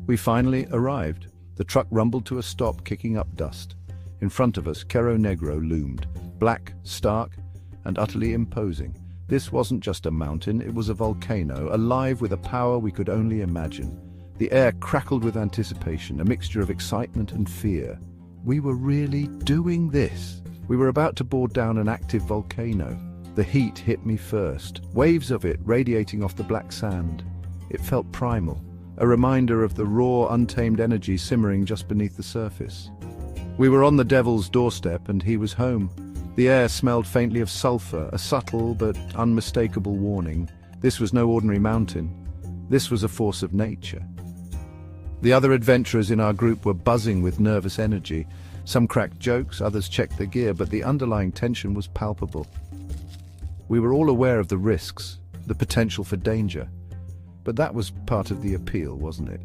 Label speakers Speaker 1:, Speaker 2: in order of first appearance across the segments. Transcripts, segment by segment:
Speaker 1: We finally arrived. The truck rumbled to a stop, kicking up dust. In front of us, Cerro Negro loomed, black, stark, and utterly imposing. This wasn't just a mountain, it was a volcano, alive with a power we could only imagine. The air crackled with anticipation, a mixture of excitement and fear. We were really doing this. We were about to board down an active volcano. The heat hit me first, waves of it radiating off the black sand. It felt primal, a reminder of the raw, untamed energy simmering just beneath the surface. We were on the devil's doorstep, and he was home. The air smelled faintly of sulfur, a subtle but unmistakable warning. This was no ordinary mountain. This was a force of nature. The other adventurers in our group were buzzing with nervous energy. Some cracked jokes, others checked their gear, but the underlying tension was palpable. We were all aware of the risks, the potential for danger. But that was part of the appeal, wasn't it?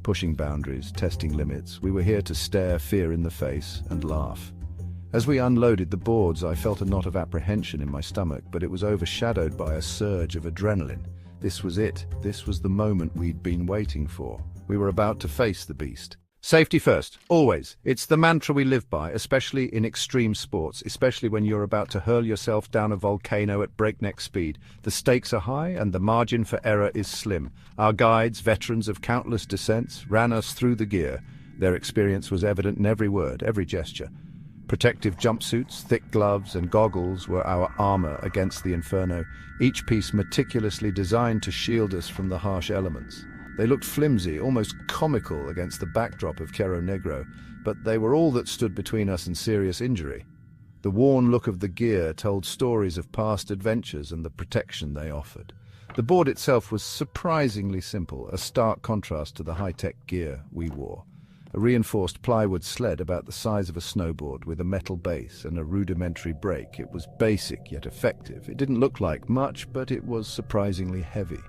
Speaker 1: Pushing boundaries, testing limits. We were here to stare fear in the face and laugh. As we unloaded the boards, I felt a knot of apprehension in my stomach, but it was overshadowed by a surge of adrenaline. This was it. This was the moment we'd been waiting for. We were about to face the beast. Safety first, always. It's the mantra we live by, especially in extreme sports, especially when you're about to hurl yourself down a volcano at breakneck speed. The stakes are high and the margin for error is slim. Our guides, veterans of countless descents, ran us through the gear. Their experience was evident in every word, every gesture. Protective jumpsuits, thick gloves, and goggles were our armor against the inferno, each piece meticulously designed to shield us from the harsh elements. They looked flimsy, almost comical against the backdrop of Cerro Negro, but they were all that stood between us and serious injury. The worn look of the gear told stories of past adventures and the protection they offered. The board itself was surprisingly simple, a stark contrast to the high-tech gear we wore. A reinforced plywood sled about the size of a snowboard with a metal base and a rudimentary brake. It was basic yet effective. It didn't look like much, but it was surprisingly heavy.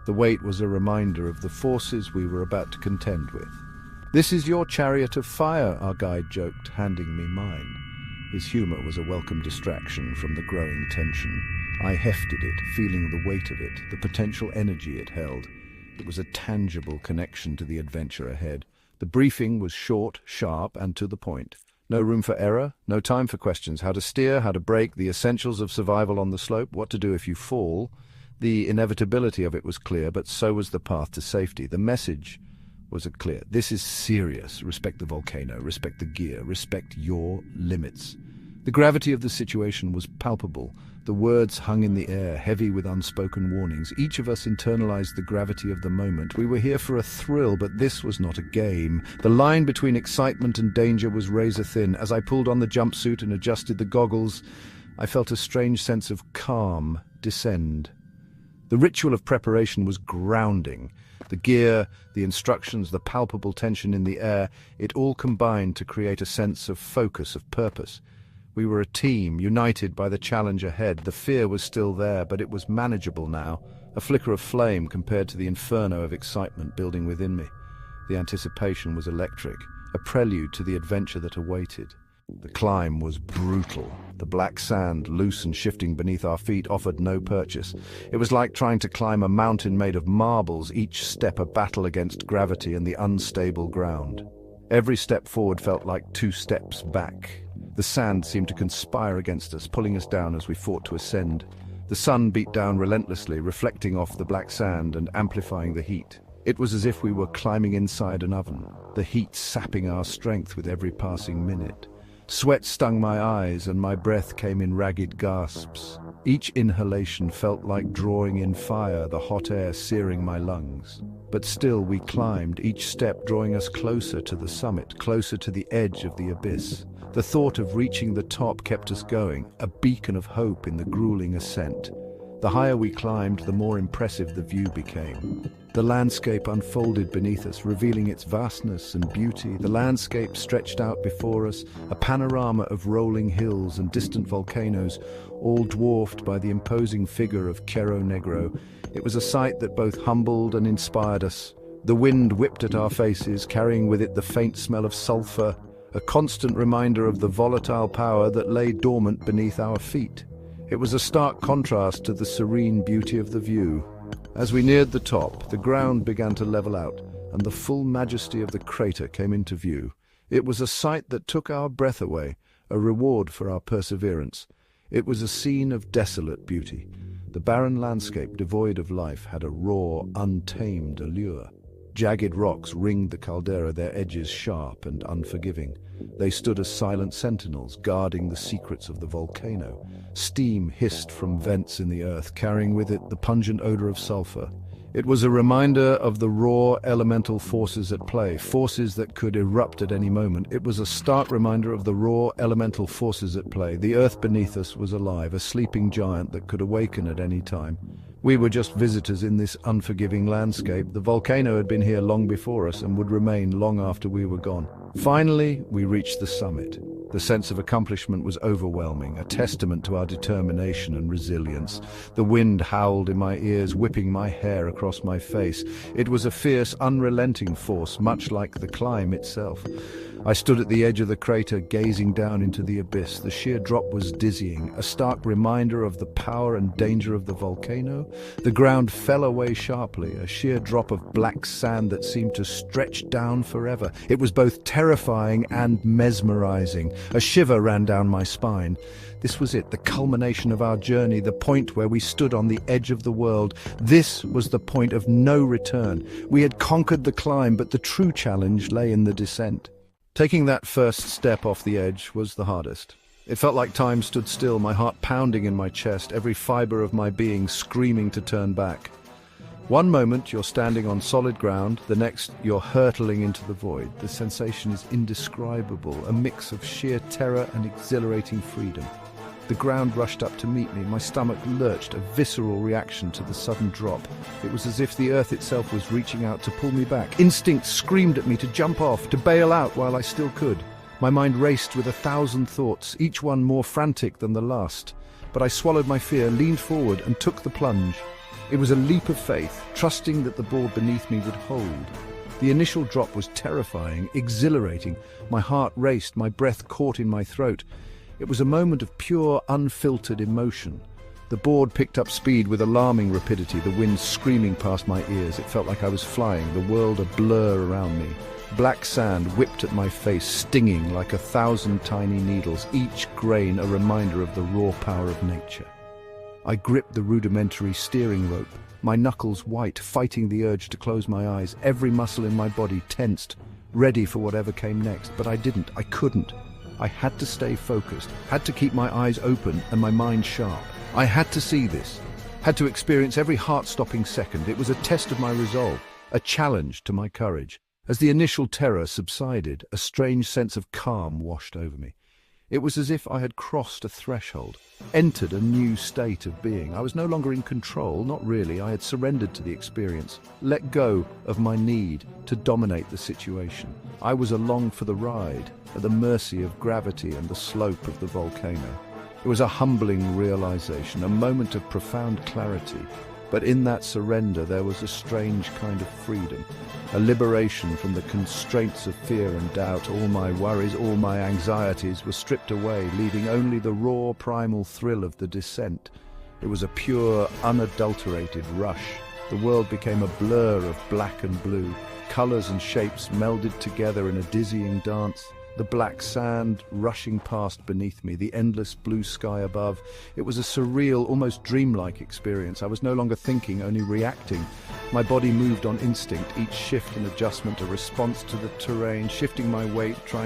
Speaker 1: The weight was a reminder of the forces we were about to contend with. "This is your chariot of fire," our guide joked, handing me mine. His humor was a welcome distraction from the growing tension. I hefted it, feeling the weight of it, the potential energy it held. It was a tangible connection to the adventure ahead. The briefing was short, sharp, and to the point. No room for error, no time for questions. How to steer, how to brake, the essentials of survival on the slope, what to do if you fall. The inevitability of it was clear, but so was the path to safety. The message was clear. This is serious. Respect the volcano, respect the gear, respect your limits. The gravity of the situation was palpable. The words hung in the air, heavy with unspoken warnings. Each of us internalized the gravity of the moment. We were here for a thrill, but this was not a game. The line between excitement and danger was razor thin. As I pulled on the jumpsuit and adjusted the goggles, I felt a strange sense of calm descend. The ritual of preparation was grounding. The gear, the instructions, the palpable tension in the air, it all combined to create a sense of focus, of purpose. We were a team, united by the challenge ahead. The fear was still there, but it was manageable now, a flicker of flame compared to the inferno of excitement building within me. The anticipation was electric, a prelude to the adventure that awaited. The climb was brutal. The black sand, loose and shifting beneath our feet, offered no purchase. It was like trying to climb a mountain made of marbles, each step a battle against gravity and the unstable ground. Every step forward felt like 2 steps back. The sand seemed to conspire against us, pulling us down as we fought to ascend. The sun beat down relentlessly, reflecting off the black sand and amplifying the heat. It was as if we were climbing inside an oven, the heat sapping our strength with every passing minute. Sweat stung my eyes and my breath came in ragged gasps. Each inhalation felt like drawing in fire, the hot air searing my lungs. But still we climbed, each step drawing us closer to the summit, closer to the edge of the abyss. The thought of reaching the top kept us going, a beacon of hope in the grueling ascent. The higher we climbed, the more impressive the view became. The landscape unfolded beneath us, revealing its vastness and beauty. The landscape stretched out before us, a panorama of rolling hills and distant volcanoes, all dwarfed by the imposing figure of Cerro Negro. It was a sight that both humbled and inspired us. The wind whipped at our faces, carrying with it the faint smell of sulfur, a constant reminder of the volatile power that lay dormant beneath our feet. It was a stark contrast to the serene beauty of the view. As we neared the top, the ground began to level out. and the full majesty of the crater came into view. It was a sight that took our breath away, a reward for our perseverance. It was a scene of desolate beauty. The barren landscape, devoid of life, had a raw, untamed allure. Jagged rocks ringed the caldera, their edges sharp and unforgiving. They stood as silent sentinels, guarding the secrets of the volcano. Steam hissed from vents in the earth, carrying with it the pungent odor of sulfur. It was a reminder of the raw elemental forces at play, forces that could erupt at any moment. It was a stark reminder of the raw elemental forces at play. The earth beneath us was alive, a sleeping giant that could awaken at any time. We were just visitors in this unforgiving landscape. The volcano had been here long before us and would remain long after we were gone. Finally, we reached the summit. The sense of accomplishment was overwhelming, a testament to our determination and resilience. The wind howled in my ears, whipping my hair across my face. It was a fierce, unrelenting force, much like the climb itself. I stood at the edge of the crater, gazing down into the abyss. The sheer drop was dizzying, a stark reminder of the power and danger of the volcano. The ground fell away sharply, a sheer drop of black sand that seemed to stretch down forever. It was both terrifying and mesmerizing. A shiver ran down my spine. This was it, the culmination of our journey, the point where we stood on the edge of the world. This was the point of no return. We had conquered the climb, but the true challenge lay in the descent. Taking that first step off the edge was the hardest. It felt like time stood still, my heart pounding in my chest, every fiber of my being screaming to turn back. One moment you're standing on solid ground, the next you're hurtling into the void. The sensation is indescribable, a mix of sheer terror and exhilarating freedom. The ground rushed up to meet me, my stomach lurched, a visceral reaction to the sudden drop. It was as if the earth itself was reaching out to pull me back. Instinct screamed at me to jump off, to bail out while I still could. My mind raced with 1,000 thoughts, each one more frantic than the last. But I swallowed my fear, leaned forward and took the plunge. It was a leap of faith, trusting that the board beneath me would hold. The initial drop was terrifying, exhilarating. My heart raced, my breath caught in my throat. It was a moment of pure, unfiltered emotion. The board picked up speed with alarming rapidity, the wind screaming past my ears. It felt like I was flying, the world a blur around me. Black sand whipped at my face, stinging like 1,000 tiny needles, each grain a reminder of the raw power of nature. I gripped the rudimentary steering rope, my knuckles white, fighting the urge to close my eyes, every muscle in my body tensed, ready for whatever came next. But I didn't, I couldn't. I had to stay focused, had to keep my eyes open and my mind sharp. I had to see this, had to experience every heart-stopping second. It was a test of my resolve, a challenge to my courage. As the initial terror subsided, a strange sense of calm washed over me. It was as if I had crossed a threshold, entered a new state of being. I was no longer in control, not really. I had surrendered to the experience, let go of my need to dominate the situation. I was along for the ride, at the mercy of gravity and the slope of the volcano. It was a humbling realization, a moment of profound clarity. But in that surrender there was a strange kind of freedom, a liberation from the constraints of fear and doubt. All my worries, all my anxieties were stripped away, leaving only the raw primal thrill of the descent. It was a pure, unadulterated rush. The world became a blur of black and blue. Colors and shapes melded together in a dizzying dance. The black sand rushing past beneath me, the endless blue sky above. It was a surreal, almost dreamlike experience. I was no longer thinking, only reacting. My body moved on instinct, each shift and adjustment a response to the terrain, shifting my weight, trying